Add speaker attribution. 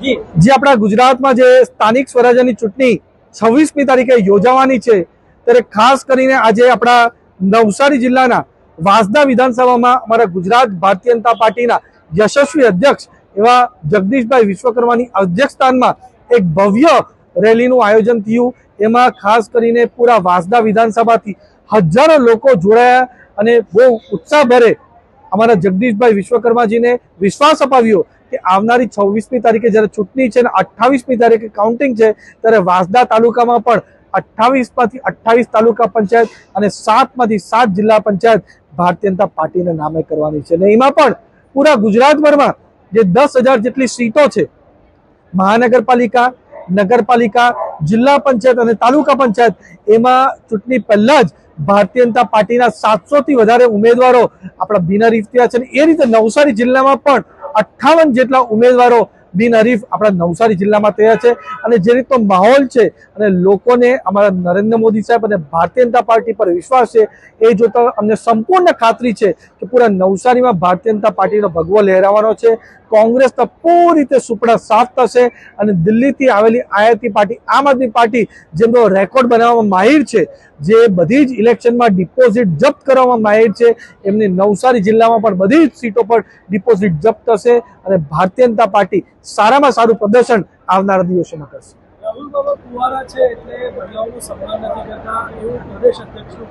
Speaker 1: જે આપણા ગુજરાતમાં જે સ્થાનિક સ્વરાજ્યની ચૂંટણી 26મી તારીખે યોજાવાની છે, ત્યારે ખાસ કરીને આજે આપણા નવસારી જિલ્લાના વાંસદા વિધાનસભામાં અમારા ગુજરાત ભારતીય જનતા પાર્ટીના યશસ્વી અધ્યક્ષ એવા જગદીશભાઈ વિશ્વકર્માની અધ્યક્ષસ્થાનમાં એક ભવ્ય રેલીનું આયોજન થયું। એમાં ખાસ કરીને પૂરા વાંસદા વિધાનસભાથી હજારો લોકો જોડાયા અને બહુ ઉત્સાહભરે અમારા જગદીશભાઈ વિશ્વકર્માજીને વિશ્વાસ અપાવ્યો કે આવનારી 26મી તારીખે જ્યારે ચૂંટણી છે અને 28મી તારીખે કાઉન્ટિંગ છે, ત્યારે વાંસદા તાલુકામાં પણ 28માંથી 28 તાલુકા પંચાયત અને 7માંથી 7 જિલ્લા પંચાયત ભારતીય જનતા પાર્ટીને નામે કરવાની છે। અને એમાં પણ પૂરા ગુજરાતભરમાં જે 10,000 જેટલી સીટો છે, મહાનગરપાલિકા, નગરપાલિકા, જિલ્લા પંચાયત અને તાલુકા પંચાયત, એમાં ચૂંટણી પહેલા જ ભારતીય જનતા પાર્ટીના 700થી વધારે ઉમેદવારો આપણા બિનહરીફ થયા છે। એ રીતે નવસારી જિલ્લામાં પણ 58 જેટલા ઉમેદવારો બિનહરીફ આપણા નવસારી જિલ્લામાં થયા છે। અને જે રીતનો માહોલ છે અને લોકોને અમારા નરેન્દ્ર મોદી સાહેબ અને ભારતીય જનતા પાર્ટી પર વિશ્વાસ છે, એ જોતા અમને સંપૂર્ણ ખાતરી છે કે પૂરા નવસારીમાં ભારતીય જનતા પાર્ટીનો ભગવો લહેરાવાનો છે। કોંગ્રેસના પૂરી રીતે સુપડા સાફ થશે અને દિલ્હીથી આવેલી આયાતી પાર્ટી આમ આદમી પાર્ટી જેમનો રેકોર્ડ બનાવવામાં માહિર છે, જે બધી જ ઇલેક્શનમાં ડિપોઝિટ જપ્ત કરવામાં માહિર છે, એમની નવસારી જિલ્લામાં પણ બધી જ સીટો પર ડિપોઝિટ જપ્ત થશે અને ભારતીય જનતા પાર્ટી સારામાં સારું પ્રદર્શન આવનારા દિવસોમાં કરશે।
Speaker 2: રાહુલ બાબા કુંવારા છે એટલે મહિલાઓનું સન્માન નથી કરતા એવું પ્રદેશ અધ્યક્ષનું